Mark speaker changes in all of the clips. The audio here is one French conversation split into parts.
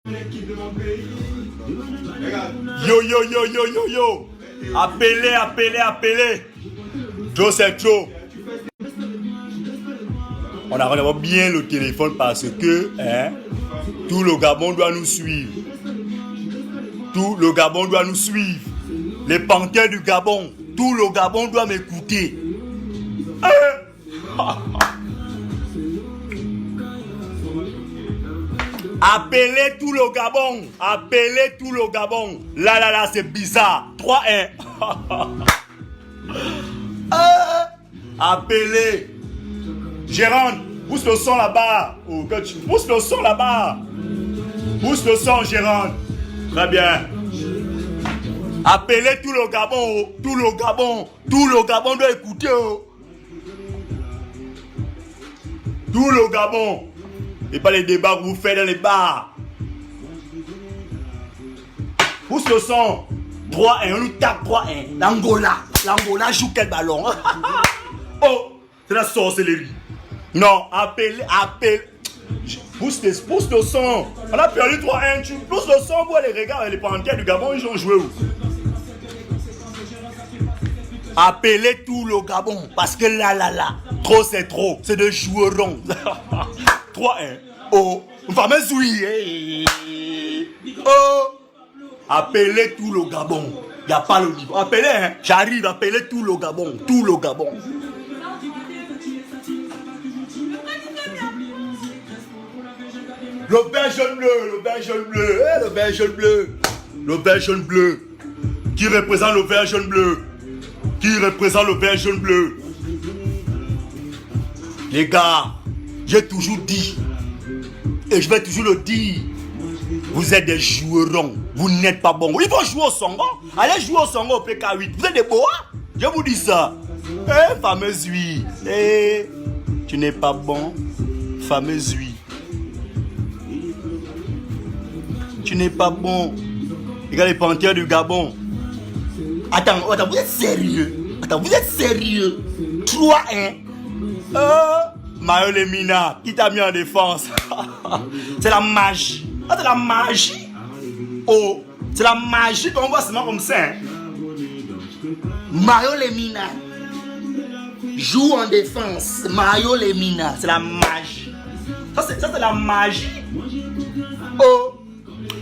Speaker 1: Yo, yo, yo, yo, yo, yo. Appelez, appelez, appelez. Trop, c'est trop. On a vraiment bien le téléphone parce que tout le Gabon doit nous suivre. Tout le Gabon doit nous suivre. Les panthères du Gabon. Tout le Gabon doit m'écouter. Appelez tout le Gabon. Appelez tout le Gabon. Là, c'est bizarre. 3-1. Appelez. Gérard, pousse le son là-bas. Pousse le son là-bas. Pousse le son, Gérard. Très bien. Appelez tout le Gabon. Tout le Gabon. Tout le Gabon doit écouter. Tout le Gabon. Et pas les débats que vous faites dans les bars. Pousse le son. 3-1, on nous tape 3-1. L'Angola joue quel ballon? Oh, c'est la sorcellerie. Non, appelle. Pousse le son. On a perdu 3-1. Tu pousses le son pour les regards. Les panthères du Gabon, ils ont joué où? Appelez tout le Gabon. Parce que là. Trop, c'est trop. C'est de jouerons. 3-1. Oh, fameuse oui. Oh, appelez tout le Gabon. Il n'y a pas le niveau. Appelez, hein. J'arrive, appelez tout le Gabon. Tout le Gabon. Le vert jaune bleu, le vert jaune bleu, le vert jaune bleu. Le vert jaune bleu. Qui représente le vert jaune bleu? Qui représente le vert jaune bleu? Les gars, j'ai toujours dit, et je vais toujours le dire, vous êtes des jouerons, vous n'êtes pas bons. Ils vont jouer au Songo, allez jouer au Songo au PK8, vous êtes des bois, je vous dis ça. Fameuse oui, tu n'es pas bon, fameuse oui. Tu n'es pas bon. Regarde les panthères du Gabon. Attends, vous êtes sérieux? 3-1. Mario Lemina, qui t'a mis en défense? C'est la magie. C'est la magie. Oh, c'est la magie qu'on voit seulement comme ça. Hein? Mario Lemina joue en défense. Mario Lemina, c'est la magie. Ça c'est la magie. Oh,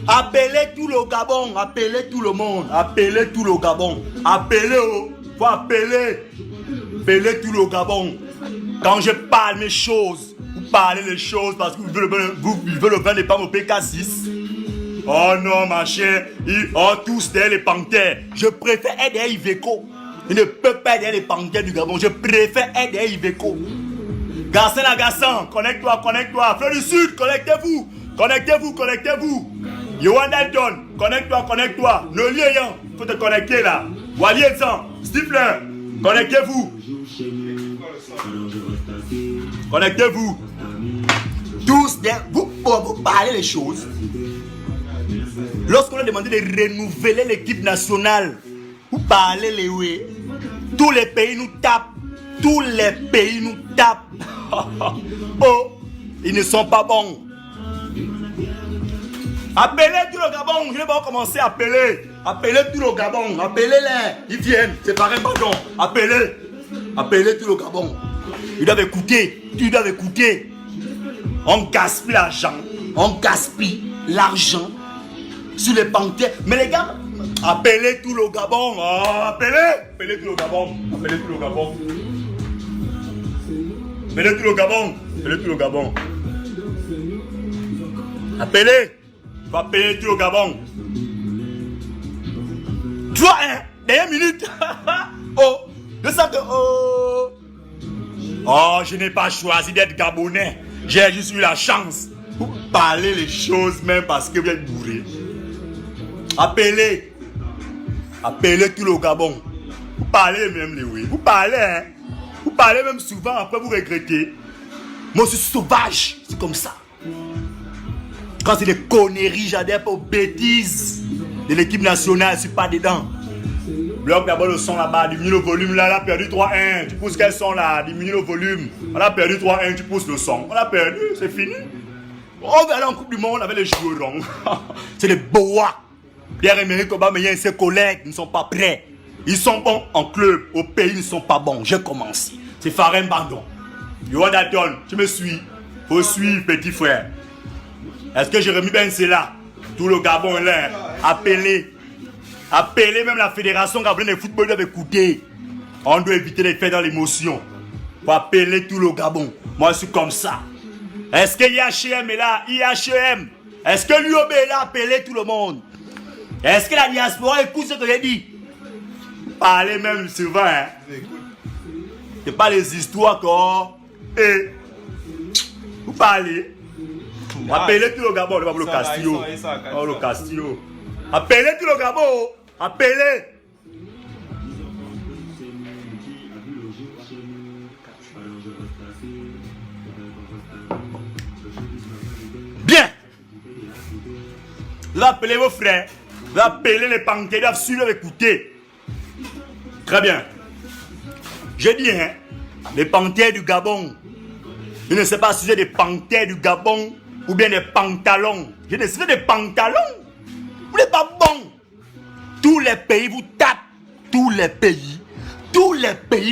Speaker 1: appelez tout le Gabon, appelez tout le monde, appelez tout le Gabon, appelez, faut appeler, appelez tout le Gabon. Quand je parle mes choses, vous parlez les choses parce que vous voulez le vendre pas au PK6. Oh non, ma chère, tous derrière les panthères. Je préfère aider Iveco. Je ne peux pas aider les panthères du Gabon. Je préfère aider Iveco. Garçon, connecte-toi. Fleur du Sud, connectez-vous. Yohan Dalton, connecte-toi. Noli Eyan, faut te connecter là. Wally Edson, Stifler, connectez-vous. Tous, vous parlez les choses. Lorsqu'on a demandé de renouveler l'équipe nationale, vous parlez les oui. Tous les pays nous tapent. Oh, ils ne sont pas bons. Appelez tout le Gabon, je vais pas commencer à appeler. Appelez tout le Gabon, appelez-les. Ils viennent, c'est pareil, pardon. Appelez tout le Gabon. Ils doivent écouter. On gaspille l'argent sur les panthères. Mais les gars, appelez tout le Gabon. Oh, appelez tout le Gabon. Appelez tout le Gabon. Appelez. Il faut appeler tout le Gabon. 3-1. Dernière minute. Oh, je sens que... Oh, je n'ai pas choisi d'être Gabonais. J'ai juste eu la chance. Vous parlez les choses même parce que vous êtes bourré. Appelez tout le Gabon. Vous parlez même les oui. Vous parlez, hein. Vous parlez même souvent, après vous regrettez. Moi je suis sauvage, c'est comme ça. Quand c'est des conneries, j'adhère pas aux bêtises de l'équipe nationale, je suis pas dedans. Bloc d'abord le son là-bas, diminue le volume là, on a perdu 3-1. Tu pousses quel son là, diminue le volume. On a perdu 3-1, tu pousses le son. On a perdu, c'est fini. On va aller en Coupe du Monde avec les joueurs. C'est les boas. Pierre-Emerick Aubameyang et ses collègues ne sont pas prêts. Ils sont bons en club. Au pays, ils ne sont pas bons. J'ai commencé. C'est Farin Bandon. Yohan Daton, tu me suis. Faut suivre, petit frère. Est-ce que Jérémy Ben c'est là? Tout le Gabon est là. Appelez même la fédération gabonaise de football doit écouter. On doit éviter de faire dans l'émotion. Faut appeler tout le Gabon. Moi, je suis comme ça. Est-ce que IHM est là? IHM. Est-ce que l'UOB est là? Appelez tout le monde. Est-ce que la diaspora écoute ce que j'ai dit? Parlez même souvent. Hein? C'est pas les histoires que... Et... Vous parlez. Appelez tout le Gabon. Le Castillo. Oh, le Castillo. Appelez tout le Gabon. Appelez. Bien. Vous appelez vos frères. Vous appelez les panquets. Vous doivent suivre, écouter. Très bien. Je dis, hein, les panthères du Gabon. Je ne sais pas si c'est des panthères du Gabon ou bien des pantalons. Je ne sais pas des pantalons. Vous n'êtes pas bon. Tous les pays vous tapent. Tous les pays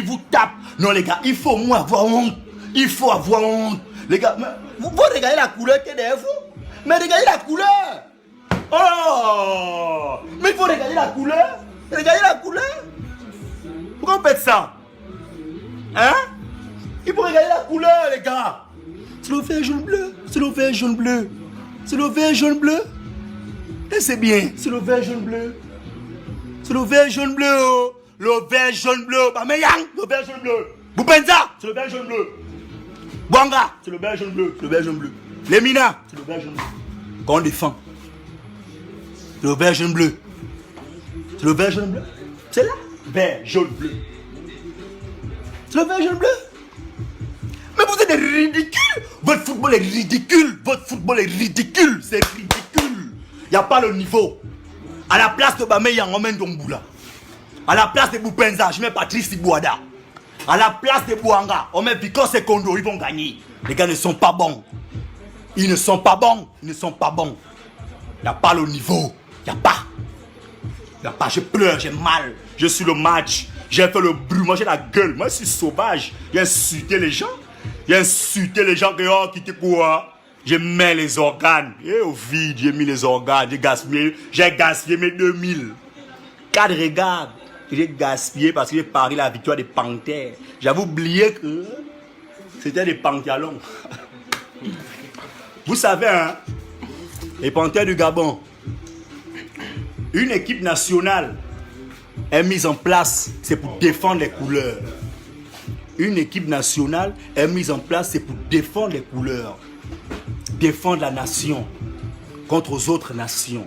Speaker 1: vous tapent. Non, les gars, il faut moins avoir honte. Il faut avoir honte. Les gars, vous regardez la couleur qui est derrière vous. Mais regardez la couleur. Oh! Mais il faut regarder la couleur. Regardez la couleur. Pourquoi on fait ça? Hein? Il faut regarder la couleur, les gars. C'est le vert, jaune, bleu. C'est le vert, jaune, bleu. C'est le vert, jaune, bleu. Et c'est bien. C'est le vert, jaune, bleu. C'est le vert, jaune, bleu. Oh. Le vert, jaune, bleu. Bameyang, le vert, jaune, bleu. Boupenza, c'est le vert, jaune, bleu. Bouanga, c'est le vert, jaune, bleu. C'est le vert, jaune, bleu. Lemina, c'est le vert, jaune, bleu. Qu'on défend. C'est le vert, jaune, bleu. C'est le vert, jaune, bleu. C'est là. Vert, jaune, bleu. C'est le vert, jaune, bleu. Mais vous êtes ridicules. Votre football est ridicule. Votre football est ridicule. C'est ridicule. Il n'y a pas le niveau. À la place de Bameyang, on met Domboula. À la place de Boupenza, je mets Patrice Ibouada. À la place de Bouanga, on met Victor Secondo. Ils vont gagner. Les gars ne sont pas bons. Ils ne sont pas bons. Ils ne sont pas bons. Il n'y a pas le niveau. Il n'y a pas. Il n'y a pas. Je pleure, j'ai mal. Je suis le match. J'ai fait le bruit. Moi, j'ai la gueule. Moi, je suis sauvage. J'ai insulté les gens. J'ai insulté les gens qui étaient quoi. J'ai mis les organes. Et au vide, j'ai mis les organes. J'ai gaspillé mes 2000. 4 regards. J'ai gaspillé parce que j'ai parié la victoire des Panthères. J'avais oublié que c'était des pantalons. Vous savez, hein, les Panthères du Gabon, une équipe nationale est mise en place, c'est pour défendre les couleurs. Une équipe nationale est mise en place, c'est pour défendre les couleurs. Défendre la nation contre les autres nations.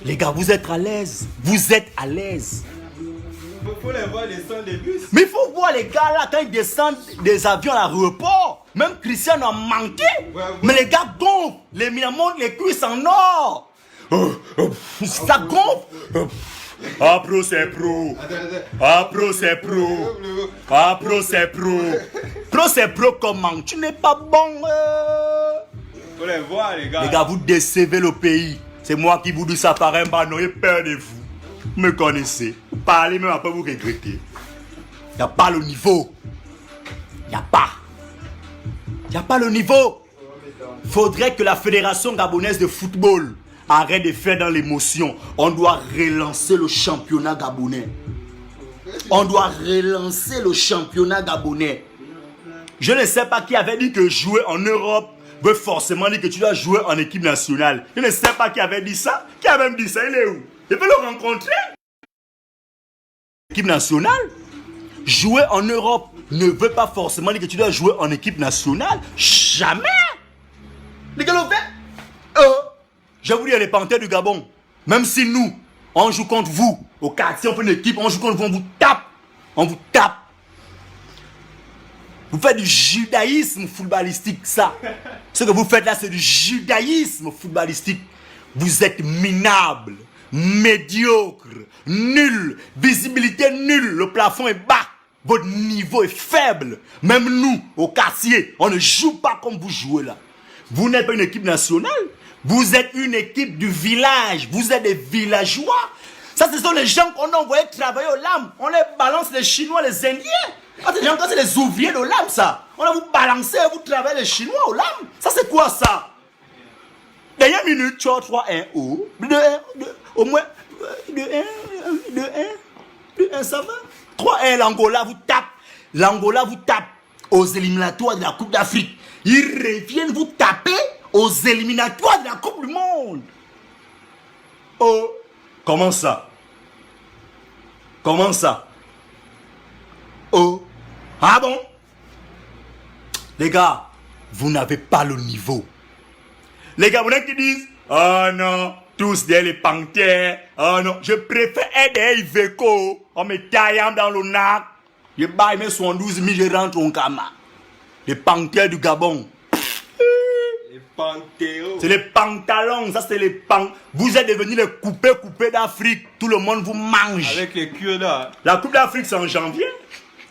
Speaker 1: Les gars, vous êtes à l'aise. Vous êtes à l'aise.
Speaker 2: Il faut les voir descendre des bus.
Speaker 1: Mais il faut voir les gars là quand ils descendent des avions à l'aéroport. Même Christian a manqué. Ouais. Mais les gars gonflent. Les montrent les cuisses en or. Ça gonfle. Ah pro c'est pro. Ah pro c'est pro. Ah pro c'est pro. Pro c'est pro comment? Tu n'es pas bon.
Speaker 2: Faut les voir les gars.
Speaker 1: Les gars, vous décevez le pays. C'est moi qui vous dis ça par un ballon. J'ai peur de vous. Vous me connaissez. Vous parlez même après vous regrettez. Il n'y a pas le niveau. Il n'y a pas. Il n'y a pas le niveau. Il faudrait que la Fédération gabonaise de football arrête de faire dans l'émotion. On doit relancer le championnat gabonais. On doit relancer le championnat gabonais. Je ne sais pas qui avait dit que jouer en Europe veut forcément dire que tu dois jouer en équipe nationale. Je ne sais pas qui avait dit ça. Qui a même dit ça? Il est où? Je peux le rencontrer. Équipe nationale. Jouer en Europe ne veut pas forcément dire que tu dois jouer en équipe nationale. Jamais. Les gars, le fait. Je vous dis, les Panthères du Gabon, même si nous, on joue contre vous, au quartier, on fait une équipe, on joue contre vous, on vous tape. On vous tape. Vous faites du judaïsme footballistique, ça. Ce que vous faites là, c'est du judaïsme footballistique. Vous êtes minable, médiocre, nul, visibilité nulle, le plafond est bas, votre niveau est faible. Même nous, au quartier, on ne joue pas comme vous jouez là. Vous n'êtes pas une équipe nationale. Vous êtes une équipe du village. Vous êtes des villageois. Ça, ce sont les gens qu'on a envoyés travailler au LAM. On les balance, les Chinois, les Indiens. Ah, ces gens, c'est les ouvriers de LAM, ça. On a vous balancé, vous travaillez les Chinois au LAM. Ça, c'est quoi ça? Dernière minute, tu as 3-1. Oh. 2-1, au moins 2-1, ça va. 3-1, l'Angola vous tape. L'Angola vous tape aux éliminatoires de la Coupe d'Afrique. Ils reviennent vous taper aux éliminatoires de la Coupe du Monde. Oh, comment ça? Comment ça? Oh, ah bon? Les gars, vous n'avez pas le niveau. Les gars, vous n'avez qui disent, oh non, tous des panthères. Oh non, je préfère aider Iveco en me taillant dans le nac. Je baille mes 72 000, je rentre au Kama. Les panthères du Gabon.
Speaker 2: Les panthéons.
Speaker 1: C'est les pantalons, ça c'est les pantalons. Vous êtes devenus les coupés d'Afrique. Tout le monde vous mange.
Speaker 2: Avec les cure-dents.
Speaker 1: La Coupe d'Afrique c'est en janvier.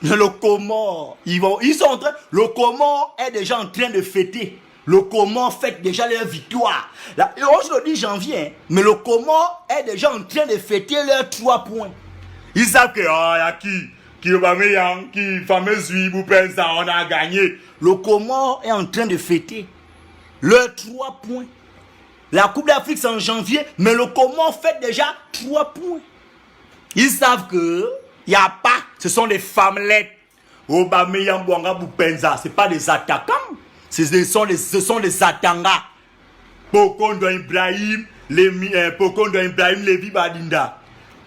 Speaker 1: Le Comore, ils sont en train. Le Comore est déjà en train de fêter. Le Comore fête déjà leur victoire. Je le dis janvier, hein, mais le Comore est déjà en train de fêter leurs 3 points. Ils savent que, oh, y a qui va meilleur, qui fameux vous pensez ça, on a gagné. Le Comore est en train de fêter leurs 3 points. La Coupe d'Afrique c'est en janvier, mais le Comore fête déjà 3 points. Ils savent que il n'y a pas, ce sont des femmelettes. Aubameyang, Bouanga, Boupenza, ce pas des attaquants. Ce sont des atangas. Pokondo Ibrahim, Lévi Badinda.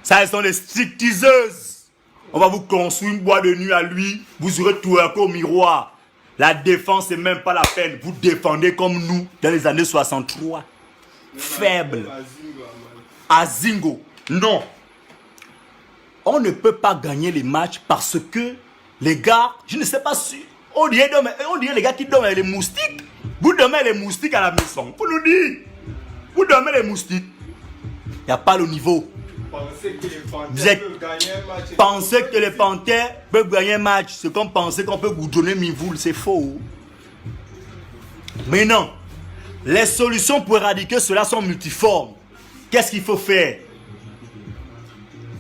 Speaker 1: Ça, ce sont des strictiseuses. On va vous construire une boîte de nuit à lui. Vous aurez tout au miroir. La défense, c'est même pas la peine. Vous défendez comme nous dans les années 63. Faible. Azingo. Non. On ne peut pas gagner les matchs parce que les gars, je ne sais pas si... On dirait les gars qui dorment avec les moustiques. Vous dormez les moustiques à la maison. Vous nous dites. Vous dormez les moustiques. Il n'y a pas le niveau. Pensez que les panthères peuvent gagner un match. C'est comme penser qu'on peut goudronner Mivoul. C'est faux. Mais non. Les solutions pour éradiquer cela sont multiformes. Qu'est-ce qu'il faut faire?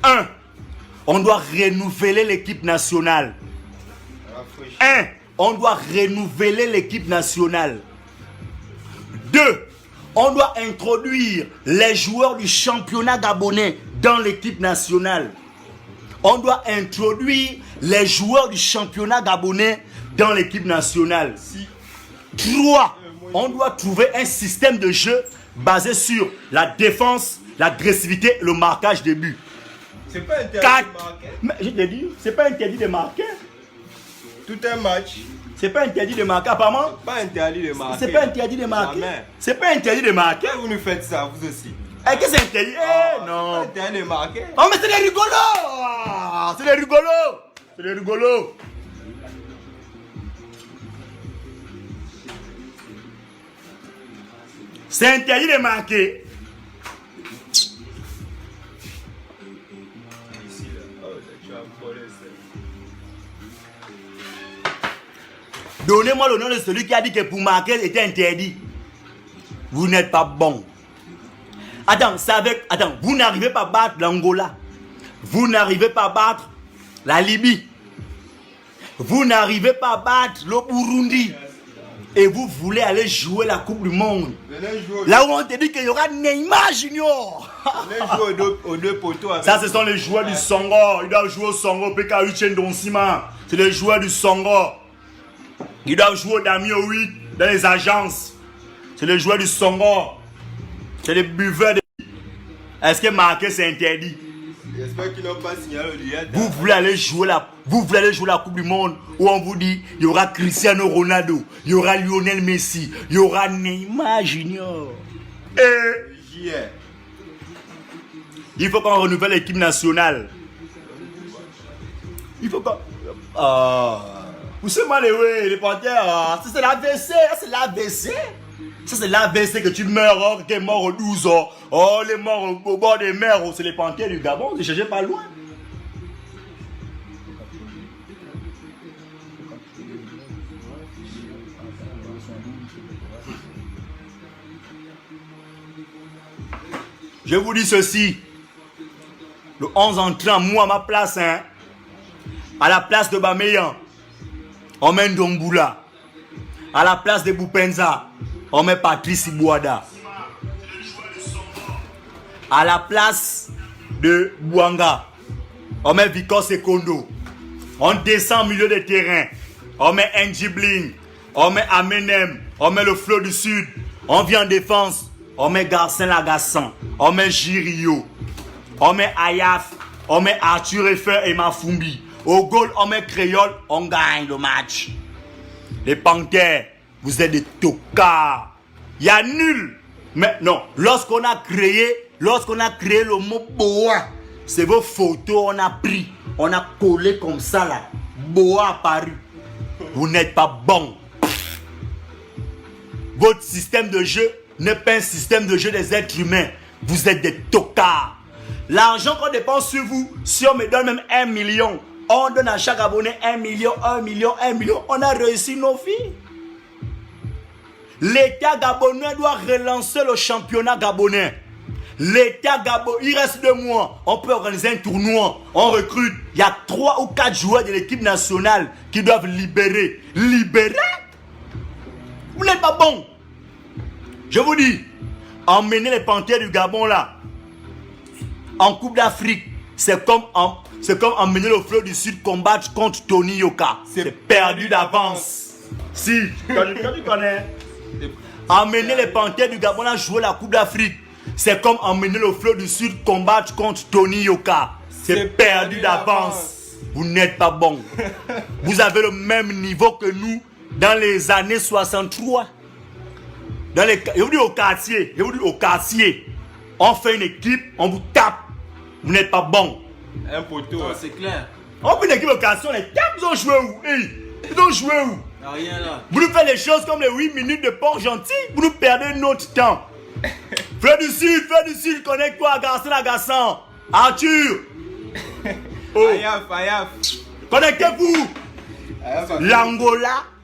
Speaker 1: 1. On doit renouveler l'équipe nationale. 1. On doit renouveler l'équipe nationale. 2. On doit introduire les joueurs du championnat gabonais dans l'équipe nationale. On doit introduire les joueurs du championnat gabonais dans l'équipe nationale. 3. On doit trouver un système de jeu basé sur la défense, l'agressivité et le marquage des buts.
Speaker 2: C'est pas interdit
Speaker 1: 4.
Speaker 2: de marquer.
Speaker 1: Mais je te dis, c'est pas interdit de marquer.
Speaker 2: Tout un match.
Speaker 1: C'est pas interdit de marquer, apparemment.
Speaker 2: Pas interdit de marquer.
Speaker 1: C'est pas interdit de marquer.
Speaker 2: Jamais.
Speaker 1: C'est pas interdit de marquer.
Speaker 2: Pourquoi vous nous faites ça, vous aussi?
Speaker 1: Eh, qu'est-ce que c'est interdit? Eh, non.
Speaker 2: C'est pas interdit de marquer.
Speaker 1: Oh, mais c'est des rigolos! C'est des rigolos! C'est des rigolos! C'est interdit de marquer.
Speaker 2: Ici, là. Oh, tu as volé ça.
Speaker 1: Donnez-moi le nom de celui qui a dit que pour marquer c'était interdit. Vous n'êtes pas bon. Attends, vous n'arrivez pas à battre l'Angola. Vous n'arrivez pas à battre la Libye. Vous n'arrivez pas à battre le Burundi. Et vous voulez aller jouer la Coupe du Monde. Là où on te dit qu'il y aura Neymar Junior.
Speaker 2: Venez jouer aux deux poteaux avec.
Speaker 1: Ça, ce sont les joueurs du Songo. Ils doivent jouer au Songo. PK Uchen Donsima. C'est les joueurs du Songo. Ils doivent jouer au Damio 8 dans les agences. C'est les joueurs du Songo. C'est les buveurs de... Est-ce que marquer c'est interdit?
Speaker 2: J'espère qu'ils n'ont pas signalé au direct.
Speaker 1: Vous voulez aller jouer la Coupe du Monde où on vous dit il y aura Cristiano Ronaldo, il y aura Lionel Messi, il y aura Neymar Junior. Et il faut qu'on renouvelle l'équipe nationale. Il faut qu'on... vous savez malheureux, les panthères, ça c'est l'AVC, c'est l'AVC. Ça c'est l'AVC que tu meurs, qui est mort au 12 ans. Oh, les morts au bord des mers, c'est les panthères du Gabon, ne cherchez pas loin. Je vous dis ceci. Le 11 entrant, moi à ma place, hein, à la place de Bameyan, on met Ndomboula. À la place de Boupenza, on met Patrice Ibouada. À la place de Bouanga, on met Victor Sekondo. On descend au milieu de terrain. On met Ndjibling. On met Amenem. On met le Flot du Sud. On vient en défense. On met Garcin Lagassan. On met Jirio. On met Ayaf. On met Arthur Effer et Mafumbi. Au goal, on met Créole. On gagne le match. Les Panthères, vous êtes des tocards. Il y a nul. Mais non, lorsqu'on a créé le mot Boa, c'est vos photos, on a pris, on a collé comme ça là. Boa apparu. Vous n'êtes pas bon. Votre système de jeu n'est pas un système de jeu des êtres humains. Vous êtes des tocards. L'argent qu'on dépense sur vous, si on me donne même 1 million, on donne à chaque abonné 1 million, 1 million, 1 million. On a réussi nos vies. L'État gabonais doit relancer le championnat gabonais. L'État gabonais, il reste 2 mois. On peut organiser un tournoi. On recrute. Il y a 3 ou 4 joueurs de l'équipe nationale qui doivent libérer. Libérer? Vous n'êtes pas bon. Je vous dis, emmener les Panthères du Gabon là, en Coupe d'Afrique, c'est comme emmener le Flot du Sud combattre contre Tony Yoka. C'est perdu d'avance. Si, quand tu connais. Emmener les Panthères du Gabon à jouer la Coupe d'Afrique, c'est comme emmener le Flot du Sud combattre contre Tony Yoka. C'est perdu d'avance. Vous n'êtes pas bon. Vous avez le même niveau que nous dans les années 63. Je vous dis au quartier, on fait une équipe, on vous tape. Vous n'êtes pas bon.
Speaker 2: Un poteau.
Speaker 3: C'est clair.
Speaker 1: On fait une équipe au quartier, on les tape, ils ont joué où? Ils ont joué où?
Speaker 3: Rien là.
Speaker 1: Vous nous faites les choses comme les 8 minutes de port gentil, vous nous perdez notre temps. Fleur du Sud, connecte-toi à Garcin Lagassan. Arthur. Oh.
Speaker 2: Ayaf.
Speaker 1: Connectez-vous.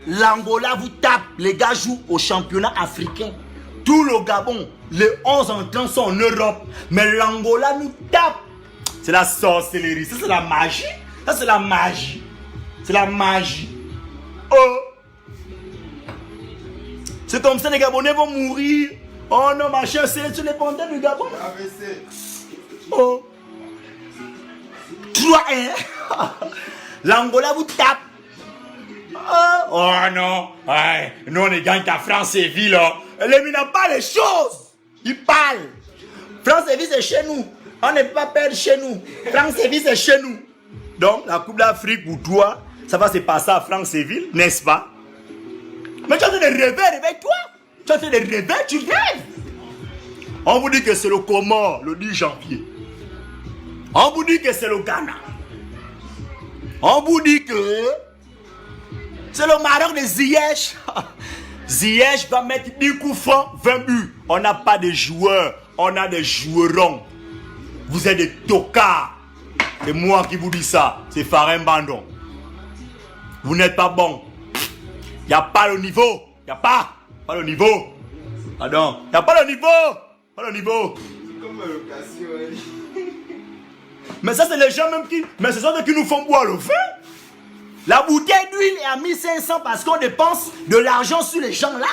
Speaker 1: L'Angola vous tape. Les gars jouent au championnat africain. Tout le Gabon, les 11 entrants sont en Europe. Mais l'Angola nous tape. C'est la sorcellerie. Ça, c'est la magie. Ça, c'est la magie. C'est la magie. Oh. C'est comme ça les Gabonais vont mourir. Oh non, machin, c'est sur les Panthères du Gabon. Oh. 3-1. L'Angola vous tape. Oh non. Ouais. Nous on est gagne qu'à France-Séville. Il n'a pas les choses. Il parle. France-Séville c'est chez nous. On ne peut pas perdre chez nous. France-Séville c'est chez nous. Donc la Coupe d'Afrique pour toi, ça va se passer à France-Séville, n'est-ce pas? Mais tu es en train de rêver, réveille-toi. Tu es en train de rêver, tu rêves. On vous dit que c'est le Comore le 10 janvier. On vous dit que c'est le Ghana. On vous dit que c'est le Maroc de Ziyech. Ziyech va mettre 10 coups francs, 20 buts. On n'a pas de joueurs, on a des jouerons. Vous êtes des tocards. C'est moi qui vous dis ça. C'est Farin Bandon. Vous n'êtes pas bon. Il n'y a pas le niveau. Il n'y a pas le niveau. Pardon. Il n'y a pas le niveau. Pas le niveau.
Speaker 2: Comme l'occasion.
Speaker 1: Mais ça, c'est les gens même qui... Mais ce sont ceux qui nous font boire le vin. La bouteille d'huile est à 1500 parce qu'on dépense de l'argent sur les gens là.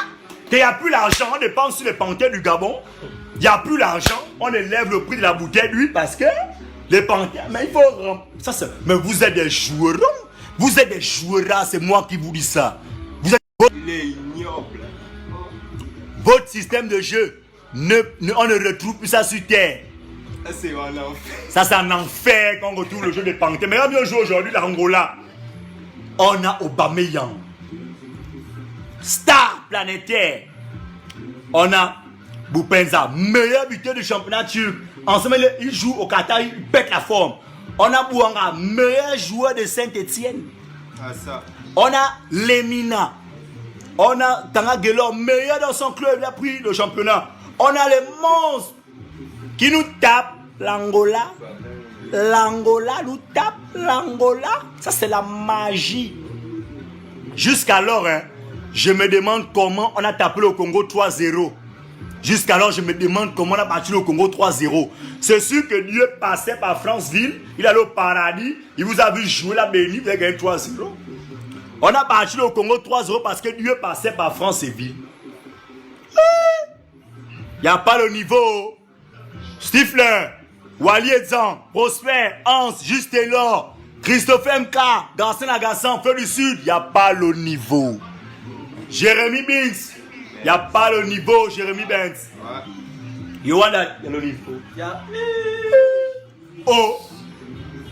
Speaker 1: Il n'y a plus l'argent, on dépense sur les Panthères du Gabon. Il n'y a plus l'argent, on élève le prix de la bouteille d'huile parce que les Panthères... Mais il faut... Ça, mais vous êtes des joueurs. Vous êtes des joueurs, c'est moi qui vous dis ça. Vous êtes...
Speaker 2: Il est ignoble.
Speaker 1: Votre système de jeu, on ne retrouve plus ça sur terre.
Speaker 2: C'est un enfer.
Speaker 1: Ça, c'est un enfer quand on retrouve le jeu des Panthères. Mais regarde bien jouer aujourd'hui, l'Angola. On a Aubameyang. Star planétaire. On a Boupenza, meilleur buteur du championnat turc. Ensemble, il joue au Qatar, il pète la forme. On a Bouanga, meilleur joueur de Saint-Etienne.
Speaker 2: Ah, ça.
Speaker 1: On a Lemina. On a Tanga Gelor, meilleur dans son club, il a pris le championnat. On a les monstres qui nous tapent. L'Angola nous tape. L'Angola, ça c'est la magie. Jusqu'alors, hein, je me demande comment on a tapé le Congo 3-0. Jusqu'alors, je me demande comment on a battu le Congo 3-0. C'est sûr que Dieu passait par Franceville, il allait au paradis, il vous a vu jouer la béni, vous avez gagné 3-0. On a battu le Congo 3-0 parce que Dieu passait par Franceville. Il n'y a pas le niveau. Stifler, Wally Edzan, Prosper, Hans, Juste Taylor, Christophe MK, Garcin Agassan, Feu du Sud, il n'y a pas le niveau. Jérémy Binks, il n'y a pas le niveau, Jérémy Binks. Yohan, il y a le niveau. Oh,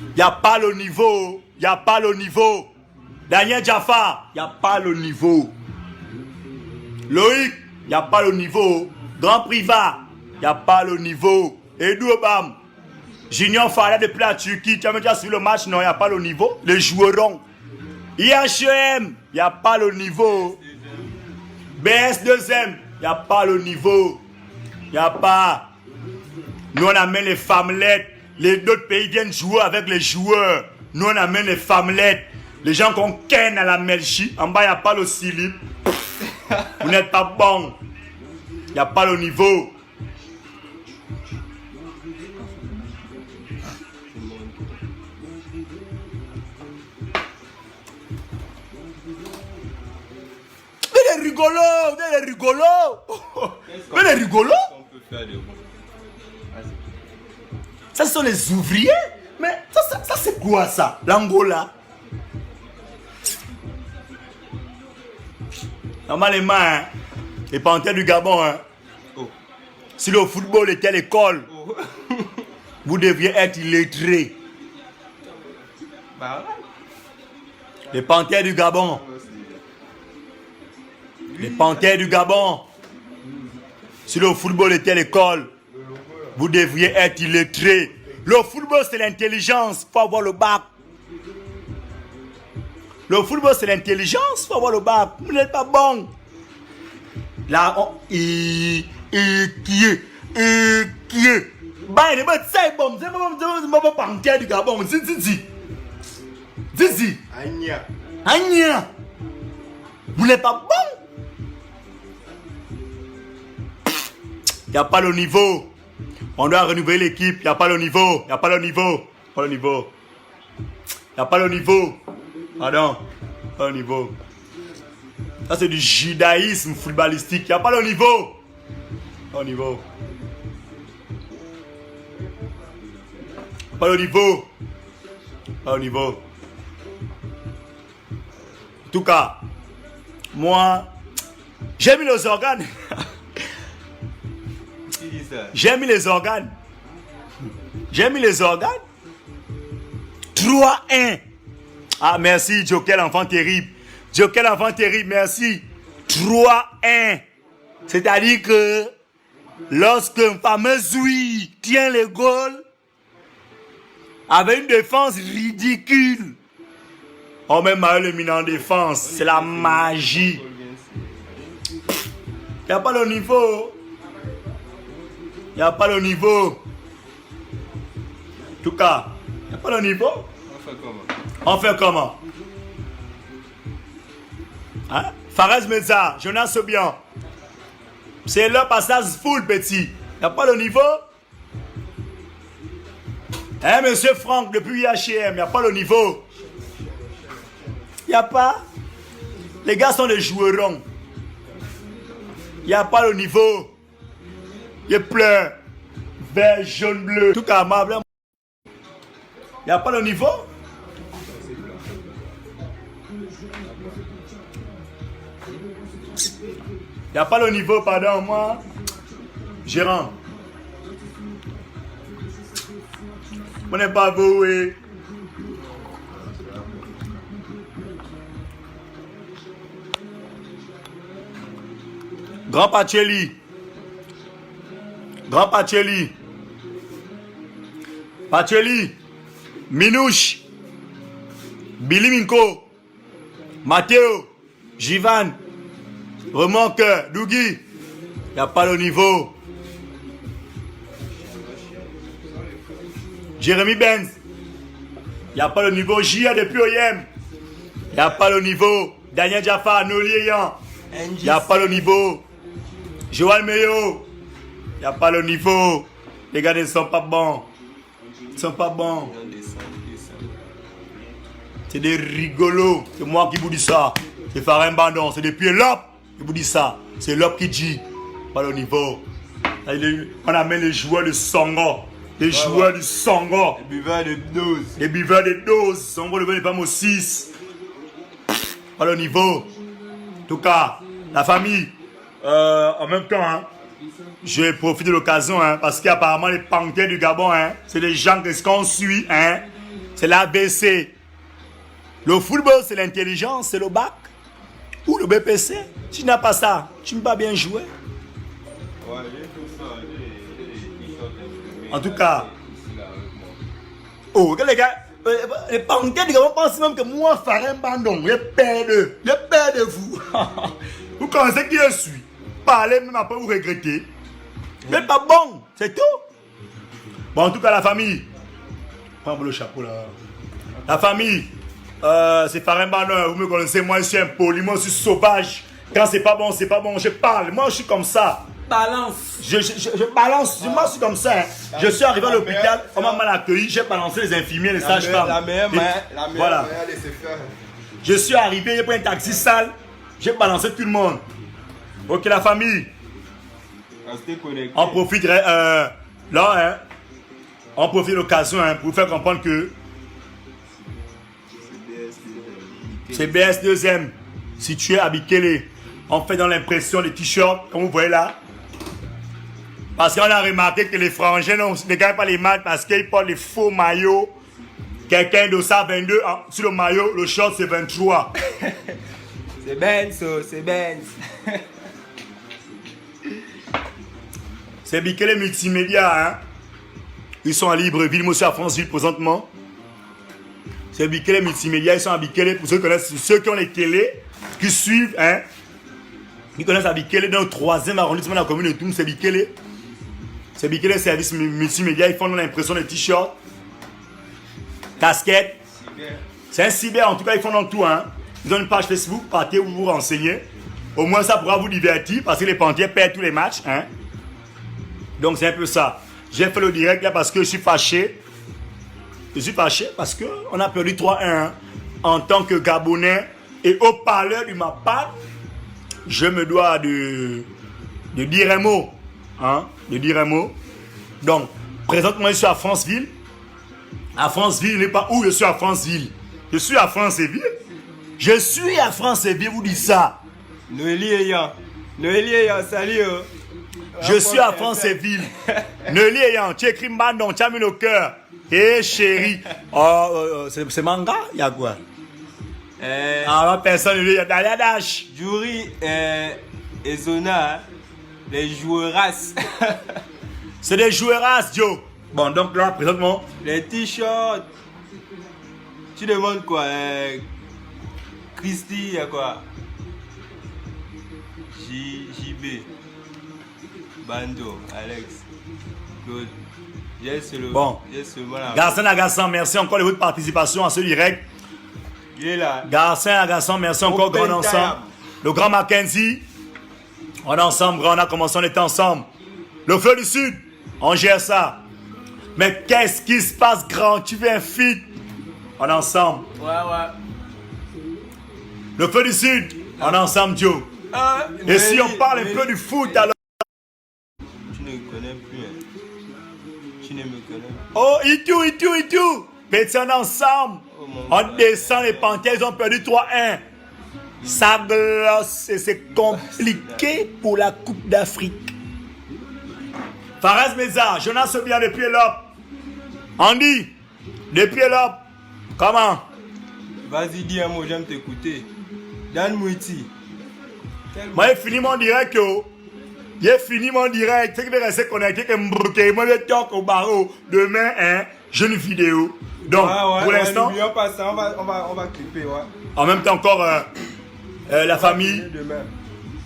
Speaker 1: il n'y a pas le niveau. Il n'y a pas le niveau. Daniel Jaffa, il n'y a pas le niveau. Loïc, il n'y a pas le niveau. Grand Privat, il n'y a pas le niveau. Edou Obam, Junior Fara depuis la Turquie, tu as déjà suivi le match, non, il n'y a pas le niveau. Les joueront. IHM, il n'y a pas le niveau. BS2M, il n'y a pas le niveau. Il n'y a pas. Nous, on amène les femmelettes. Les autres pays viennent jouer avec les joueurs. Nous, on amène les femmelettes. Les gens qu'on ken à la Melchi. En bas, il n'y a pas le slip. Vous n'êtes pas bon. Il n'y a pas le niveau. Mais les rigolos, mais les rigolos. Mais les rigolos. Ça, ce sont les ouvriers. Mais ça c'est quoi ça? L'Angola. Normalement, hein, les Panthères du Gabon, hein, si le football était l'école, vous devriez être illettrés. Les Panthères du Gabon. Les Panthères du Gabon. Si le football était l'école, vous devriez être illettrés. Le football, c'est l'intelligence. Il faut avoir le bac. Le football, c'est l'intelligence. Il faut avoir le bac. Vous n'êtes pas bon. Là, on... Qui est? Bah, il est bon. C'est bon. C'est bon. Panthère du Gabon. Zizi. Agna. Vous n'êtes pas bon. Il n'y a pas le niveau. On doit renouveler l'équipe. Il n'y a pas le niveau. Il n'y a pas le niveau. Pas le niveau. Il n'y a pas le niveau. Pardon. Pas le niveau. Ça, c'est du judaïsme footballistique. Il n'y a pas le niveau. Pas le niveau. Pas le niveau. Pas le niveau. En tout cas, moi, j'ai mis les organes. J'ai mis les organes. J'ai mis les organes. 3-1. Ah, merci, Joker, l'enfant terrible. Joker, l'enfant terrible, merci. 3-1. C'est-à-dire que lorsque un fameux Zoui tient les goals avec une défense ridicule, on met Maël Lemina en défense. C'est la magie. Il n'y a pas le niveau. Il n'y a pas le niveau. En tout cas, il n'y a pas le niveau. On fait comment? Hein? Fares Meza, Jonas Sobian. C'est le passage full petit. Il n'y a pas le niveau. Hein, monsieur Franck, depuis IHM, il n'y a pas le niveau. Il n'y a pas. Les gars sont des jouerons. Il n'y a pas le niveau. Il pleure. Vert, jaune, bleu. Tout cas, il n'y a pas le niveau. Il n'y a pas le niveau, pardon, moi. Gérant. On n'est pas voué. Grand Pacheli. Grand Pacheli. Pacheli. Minouche. Billy Minko. Mathéo. Jivan. Remonqueur. Dougui. Il n'y a pas le niveau. Jérémy Benz. Il n'y a pas le niveau. Jia depuis OIM. Il n'y a pas le niveau. Daniel Jaffa. Nolieyan. Il n'y a pas le niveau. Joël Meyo. n'y a pas le niveau. Les gars ne sont pas bons. Ils ne sont pas bons. C'est des rigolos. C'est moi qui vous dis ça. C'est Farin Bandon. C'est depuis l'op qui vous dit ça. C'est l'op qui dit. Pas le niveau. On amène les joueurs de Songo. Les joueurs du Songo.
Speaker 2: Les buveurs de doses.
Speaker 1: Les buveurs de doses. Songo le n'est pas mon 6. Pas le niveau. En tout cas, la famille. En même temps, hein, je profite de l'occasion, hein, parce qu'apparemment les panthères du Gabon, hein, c'est des gens que ce qu'on suit, hein, c'est l'ABC. Le football, c'est l'intelligence, c'est le bac. Ou le BPC. Si tu n'as pas ça, tu ne peux pas bien jouer.
Speaker 2: Ouais, j'ai tout ça.
Speaker 1: En tout cas. Oh, les gars, les panthères du Gabon pensent même que moi, Farin Bandon, je perds de vous. Vous connaissez qui je suis. Parlez même après vous regrettez. Vous n'êtes pas bon, c'est tout. Bon, en tout cas, la famille. Prends le chapeau là. La famille, c'est Farin Bandon. Vous me connaissez, moi je suis impoli, moi je suis sauvage. Quand c'est pas bon, je parle. Moi je suis comme ça.
Speaker 3: Balance.
Speaker 1: Je balance, moi je suis comme ça. Hein. Je suis arrivé à l'hôpital, on m'a mal accueilli, j'ai balancé les infirmiers, les sages-femmes.
Speaker 2: La meilleure manière de se faire.
Speaker 1: Je suis arrivé, j'ai pris un taxi sale, j'ai balancé tout le monde. Ok, la famille. On profite là, hein, on profite de l'occasion, hein, pour vous faire comprendre que c'est BS2M situé à Bikele. On fait dans l'impression des t-shirts, comme vous voyez là. Parce qu'on a remarqué que les frangins ne gagnent pas les matchs parce qu'ils portent les faux maillots. Quelqu'un de ça 22 sur le maillot, le short c'est 23.
Speaker 2: C'est Benz, c'est Benz.
Speaker 1: C'est Bikele Multimédia, hein. Ils sont à Libreville, moi aussi à Franceville présentement. C'est Bikele Multimédia, ils sont à Bikele. Pour ceux qui connaissent, ceux qui ont les télés, qui suivent, hein. Ils connaissent à Bikele dans le 3e arrondissement de la commune de Toum, c'est Bikele. C'est Bikele Service Multimédia, ils font l'impression des t-shirts, casquettes. C'est un cyber, en tout cas, ils font dans tout, hein. Ils ont une page Facebook, partez où vous vous renseignez. Au moins, ça pourra vous divertir parce que les Panthères perdent tous les matchs, hein. Donc, c'est un peu ça. J'ai fait le direct là parce que je suis fâché. Je suis fâché parce qu'on a perdu 3-1 hein. En tant que Gabonais et haut-parleur du MAPAD. Je me dois de dire un mot. Hein, de dire un mot. Donc, présentement, je suis à Franceville. À Franceville, n'est pas où je suis à Franceville. Je suis à Franceville. Je suis à Franceville, vous dites ça.
Speaker 2: Noélie Ayant, salut.
Speaker 1: Je suis à Franceville. Noélie Ayant, tu écris Mbandon, tu as mis le cœur. Eh chérie. Oh, c'est manga, il y a quoi? Personne ne lui a Daliadash.
Speaker 2: Jury et Zona, les joueuras.
Speaker 1: C'est des joueuras, Joe. Bon, donc là, présentement.
Speaker 2: Les t-shirts. Tu demandes quoi? Christy, il y a quoi? JB. Bando, Alex. Claude.
Speaker 1: Bon. Garçon, merci encore de votre participation à ce direct.
Speaker 2: Il est là.
Speaker 1: Garçon, merci encore, grand ensemble. Le grand Mackenzie, on est ensemble, on a commencé, on était ensemble. Le Feu du Sud, on gère ça. Mais qu'est-ce qui se passe, grand? Tu veux un feat? On est ensemble.
Speaker 3: Ouais.
Speaker 1: Le Feu du Sud, on est ensemble, Joe. Et si on parle un peu du foot, alors.
Speaker 2: Tu ne connais plus. Hein. Tu ne me connais plus.
Speaker 1: Oh, Itu. Petit, on est ensemble. On descend les Panthères, ils ont perdu 3-1. Ça glosse et c'est compliqué pour la Coupe d'Afrique. Fares Meza, Jonas Sobia depuis l'op. Andy, depuis l'op. Comment?
Speaker 2: Vas-y, dis un mot, j'aime t'écouter. Dan Mouiti.
Speaker 1: Moi, j'ai fini mon direct, yo. J'ai fini mon direct. C'est qui veut rester connecté que m'brouquer. Moi, je talk au barreau. Demain, hein, j'ai une vidéo. Donc, pour l'instant.
Speaker 2: N'oublions pas ça, on va clipper, ouais.
Speaker 1: En même temps, encore, la famille.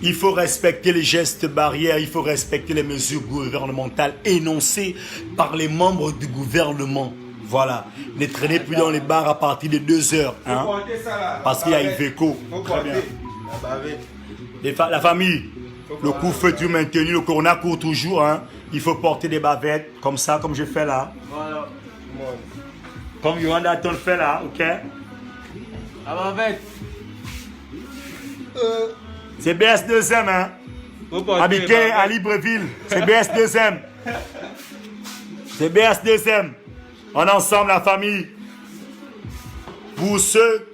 Speaker 1: Il faut respecter les gestes barrières, il faut respecter les mesures gouvernementales énoncées par les membres du gouvernement. Voilà. Ne traînez plus dans les bars à partir de 2h. Hein, parce qu'il y a Iveco. Très bien. La famille, le coup-feu est maintenu, le corona court toujours. Hein. il faut porter des bavettes, comme ça, comme je fais là.
Speaker 3: Voilà.
Speaker 1: Comme Johan Dalton fait là, ok?
Speaker 3: La bavette.
Speaker 1: C'est BS2M, hein? Habité à Libreville, c'est BS2M. C'est BS2M. On est ensemble, la famille. Pour ceux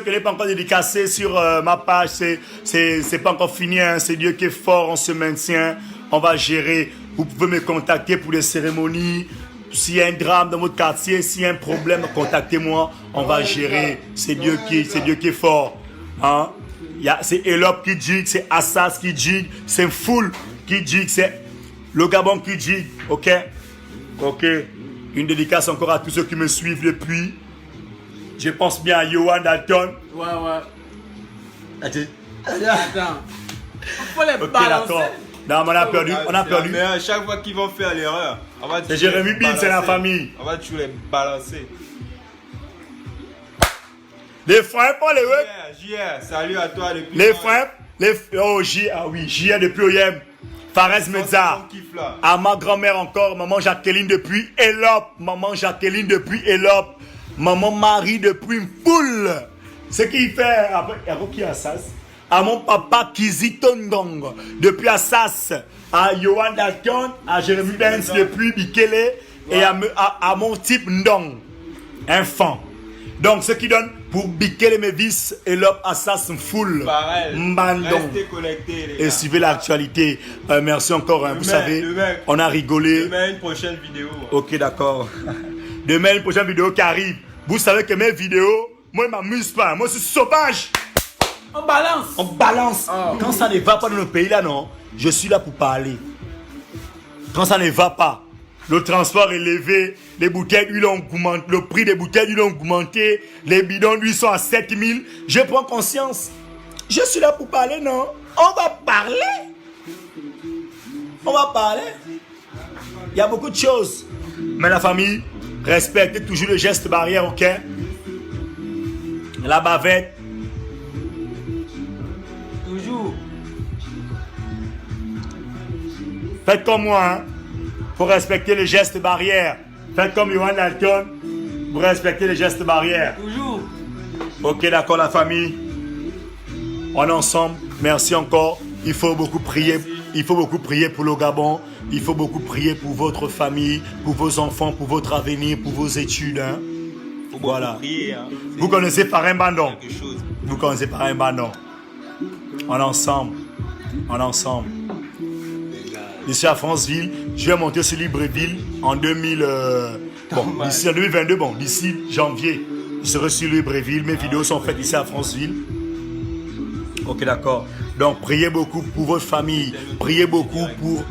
Speaker 1: qui n'ont pas encore dédicacé sur ma page, c'est pas encore fini, hein? C'est Dieu qui est fort, on se maintient, on va gérer. Vous pouvez me contacter pour les cérémonies. S'il y a un drame dans votre quartier, s'il y a un problème, contactez-moi, on va gérer. C'est Dieu qui est fort. Hein? C'est Elop qui jigue, c'est Assas qui jigue, c'est Full qui jigue, c'est le Gabon qui jigue. Ok? Ok. Une dédicace encore à tous ceux qui me suivent depuis. Je pense bien à Johan Dalton.
Speaker 3: Ouais.
Speaker 1: Attends.
Speaker 3: Faut les
Speaker 1: Ok,
Speaker 3: balancer.
Speaker 1: d'accord. Non, mais on a perdu.
Speaker 2: Mais à chaque fois qu'ils vont faire l'erreur, on va
Speaker 1: C'est Jérémy Bin, c'est la famille.
Speaker 2: On va toujours les balancer.
Speaker 1: Les frères, pas les web.
Speaker 2: JR, salut à toi depuis.
Speaker 1: Les frères, oh JR depuis OYM. Fares Meza. À ma grand-mère encore, maman Jacqueline depuis Elop. Maman Jacqueline depuis Elop. Maman Marie depuis Mpoul. Ce qu'il fait après qui Assas. À mon papa Kizi Tondong depuis Assas. À Johan Dalton, à Jérémy Benz depuis Bikele. Et à mon type Ndong. Enfant. Donc ce qui donne pour Bikele Mevis et l'op Assas Full. Mbandong.
Speaker 2: Restez connectés, les gars.
Speaker 1: Et suivez l'actualité. Merci encore. Vous savez, on a rigolé.
Speaker 2: Demain, une prochaine vidéo.
Speaker 1: Ok, d'accord. Demain, une prochaine vidéo qui arrive. Vous savez que mes vidéos, moi, je ne m'amuse pas. Moi, je suis sauvage.
Speaker 3: On balance.
Speaker 1: On balance.
Speaker 3: Oh.
Speaker 1: Quand ça ne va pas dans nos pays là, non, je suis là pour parler. Quand ça ne va pas, le transport est élevé, les bouteilles d'huile ont augmenté, le prix des bouteilles d'huile ont augmenté, les bidons d'huile sont à 7000. Je prends conscience. Je suis là pour parler, non? On va parler. On va parler. Il y a beaucoup de choses. Mais la famille, respectez toujours le geste barrière, ok? La bavette.
Speaker 3: Toujours.
Speaker 1: Faites comme moi, hein. Faut respecter les gestes barrières. Faites comme Johan Dalton. Vous respectez les gestes barrières.
Speaker 3: Toujours.
Speaker 1: Ok, d'accord, la famille. On est ensemble. Merci encore. Il faut beaucoup prier. Il faut beaucoup prier pour le Gabon. Il faut beaucoup prier pour votre famille, pour vos enfants, pour votre avenir, pour vos études. Hein. Voilà.
Speaker 2: Prier, hein.
Speaker 1: Vous connaissez Farin Bandon.
Speaker 2: Quelque chose.
Speaker 1: Vous connaissez Farin Bandon. On est ensemble. On est ensemble. Ici à Franceville, je vais monter sur Libreville en 2022, d'ici janvier, je serai sur Libreville. Mes vidéos sont faites ici à Franceville. Ok, d'accord. Donc, priez beaucoup pour votre famille. Priez beaucoup pour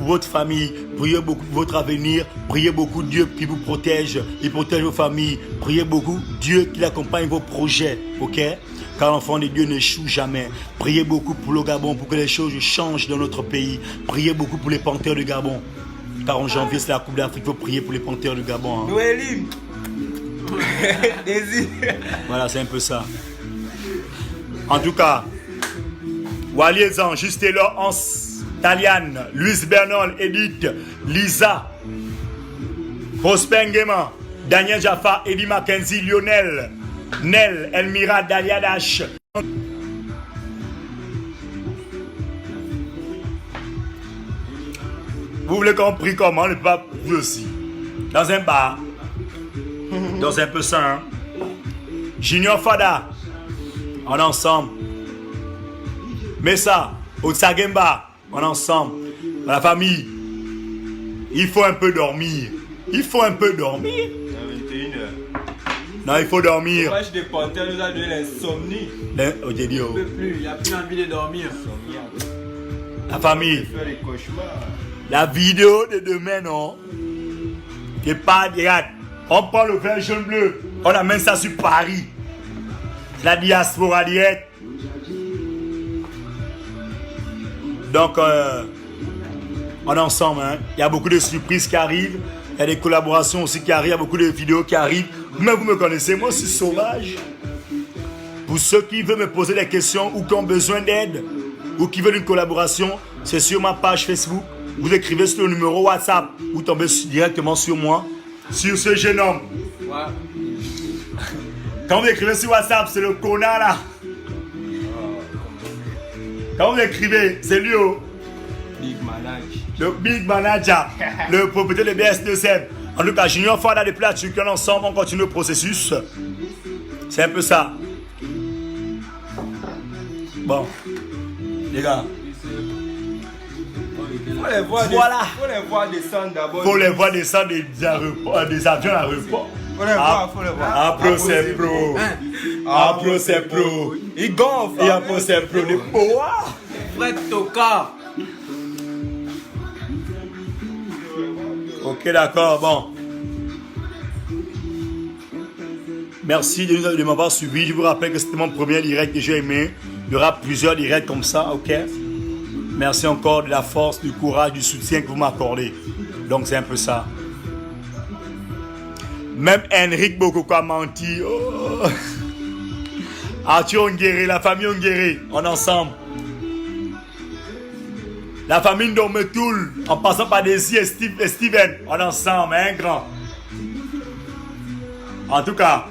Speaker 1: votre famille. Priez beaucoup pour votre avenir. Priez beaucoup Dieu qui vous protège. Il protège vos familles. Priez beaucoup Dieu qui accompagne vos projets. Ok? Car l'enfant de Dieu n'échoue jamais. Priez beaucoup pour le Gabon, pour que les choses changent dans notre pays. Priez beaucoup pour les Panthères du Gabon. Car en janvier, c'est la Coupe d'Afrique. Il faut prier pour les Panthères du Gabon. Hein.
Speaker 2: Noéline. Désir.
Speaker 1: Voilà, c'est un peu ça. En tout cas, Waliezan, Justelor, Hans, Taliane, Luis Bernol, Edith, Lisa, Prosper Nguema, Daniel Jaffa, Eddie Mackenzie, Lionel, Nel, Elmira, Dalia Dash. Vous voulez qu'on prie comment? Le pape, vous aussi. Dans un bar. Dans un peu ça, hein. Junior Fada. On est ensemble. Messa, Otsagemba. On est ensemble. La famille. Il faut un peu dormir. Il faut un peu dormir.
Speaker 2: 21h.
Speaker 1: Non, il faut dormir.
Speaker 2: Le match des Panthères nous a donné l'insomnie.
Speaker 3: Il ne peut plus, il n'a plus envie de dormir.
Speaker 1: La famille.
Speaker 2: Faire les cauchemars.
Speaker 1: La vidéo de demain, non? Et pas regarde. On prend le vert jaune bleu. On amène ça sur Paris. La diaspora direct. Donc, on est ensemble. Hein? Il y a beaucoup de surprises qui arrivent. Il y a des collaborations aussi qui arrivent. Il y a beaucoup de vidéos qui arrivent. Mais vous me connaissez, moi, je suis sauvage. Pour ceux qui veulent me poser des questions ou qui ont besoin d'aide ou qui veulent une collaboration, c'est sur ma page Facebook. vous écrivez sur le numéro WhatsApp, vous tombez directement sur moi, sur ce jeune homme.
Speaker 3: Ouais.
Speaker 1: Quand vous écrivez sur WhatsApp, c'est le connard là. Quand vous écrivez, c'est lui,
Speaker 2: Big Manage.
Speaker 1: le big manager, le propriétaire de BS2M. En tout cas, Junior Fada depuis la Turquie, ensemble, on continue le processus. C'est un peu ça. Bon, les gars.
Speaker 2: Faut les voir,
Speaker 1: Voilà.
Speaker 2: faut les voir descendre d'abord.
Speaker 1: Faut les voir descendre des avions à l'aéroport.
Speaker 2: Faut les voir, faut les voir.
Speaker 1: Après, c'est pro. Après, c'est pro.
Speaker 2: Il gonfle.
Speaker 1: Et après, c'est pro. Les poids.
Speaker 3: Fred Toka.
Speaker 1: Ok, d'accord, bon. Merci de m'avoir suivi. Je vous rappelle que c'était mon premier direct que j'ai aimé. Il y aura plusieurs directs comme ça, ok? Merci encore de la force, du courage, du soutien que vous m'accordez. Donc, c'est un peu ça. Même Henrik Bokoko a menti. Oh. Arthur Onguéré, la famille Onguéré, on est ensemble. La famille Dormetoul, en passant par Desi et Steven, on est ensemble, un grand. En tout cas,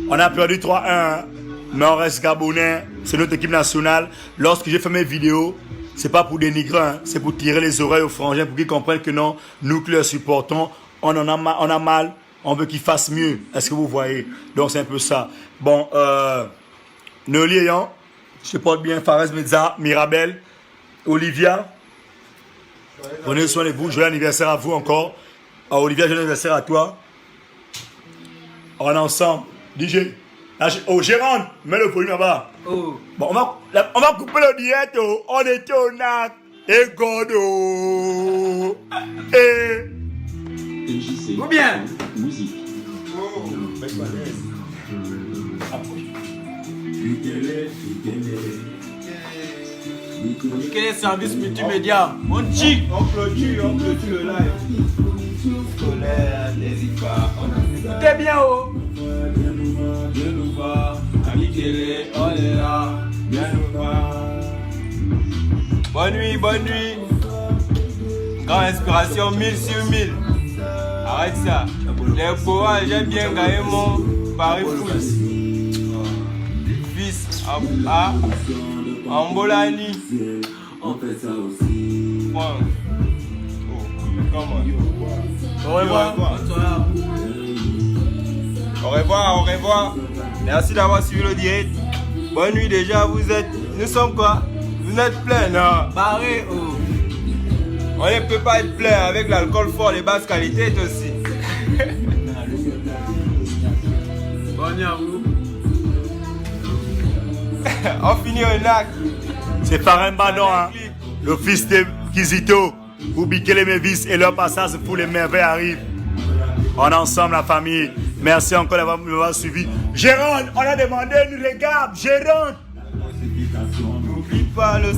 Speaker 1: on a perdu 3-1, mais on reste gabonais, c'est notre équipe nationale. Lorsque j'ai fait mes vidéos, c'est pas pour dénigrer, hein, c'est pour tirer les oreilles aux frangins, pour qu'ils comprennent que non, nous qui les supportons, on a mal, on veut qu'ils fassent mieux. Est-ce que vous voyez? Donc c'est un peu ça. Bon, Noli ayant, je te porte bien, Fares Meza, Mirabel, Olivia, prenez soin de vous, joyeux anniversaire à vous encore. Olivia, joyeux anniversaire à toi. On est ensemble. DJ. Oh, Gérard, mets le volume là-bas.
Speaker 3: Oh.
Speaker 1: Bon, on va couper le direct. Oh. On était au NAC. Et Godo. Et.
Speaker 3: Ou bien. Quel est le service multimédia? Mon chic.
Speaker 2: On clôture le live. Scolaire, n'hésite pas.
Speaker 3: T'es bien, oh.
Speaker 2: Viens nous voir. Ami Télé, on est là. Viens nous voir. Bonne nuit, bonne nuit. Grande inspiration, 1000 sur 1000. Arrête ça. Les boas, j'aime bien gagner mon pari foot. Fils à Ambolani.
Speaker 4: On fait ça aussi.
Speaker 2: Point. Oh, comment?
Speaker 3: Au revoir.
Speaker 2: Au revoir, au revoir. Merci d'avoir suivi le direct. Bonne nuit déjà, nous sommes quoi? Vous n'êtes plein, non?
Speaker 3: Barré, oh.
Speaker 2: On ne peut pas être plein avec l'alcool fort, les basses qualités aussi.
Speaker 3: Bonne nuit à vous.
Speaker 2: On finit au lac.
Speaker 1: C'est Farin Badon, hein, le fils de Kizito. Pour piquer les mévis et leur passage pour les merveilles arrivent. On est ensemble, la famille. Merci encore d'avoir m'avoir suivi. Gérard, on a demandé une regarde. Gérard.
Speaker 2: N'oublie pas le